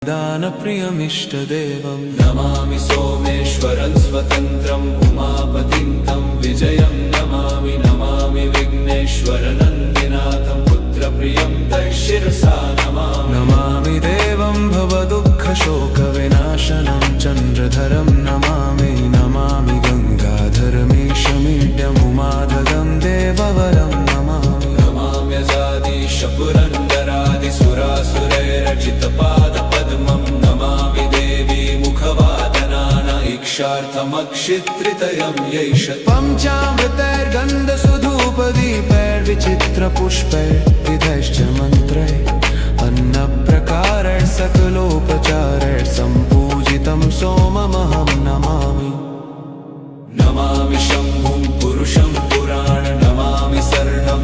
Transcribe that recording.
दानप्रियमिष्टदेवं नमामि सोमेश्वरं स्वतन्त्रम् उमापतिं तं विजयं नमामि नमामि विघ्नेश्वरनन्दिनाथं पुत्रप्रियं दैशिरसा नमामि देवं भवदुःखशोकविनाशनं चन्द्रधरं नमामि नमामि गङ्गाधरमीशमीड्यमुमाधगं देववरं नमामि नमाम्यजादिशपुरन्दरादिसुरासुरैरचितपादपद्मं नमामि देवी मुखवादनानैक्षार्थमक्षित्रितयं यैष पञ्चामृतैर्गन्धसुधूपदीपैर्विचित्रपुष्पैर्विधैश्च मन्त्रैः अन्नप्रकारैः सकलोपचारैः सम्पूजितं सोममहं नमामि नमामि शम्भुं पुरुषं पुराण नमामि शरणं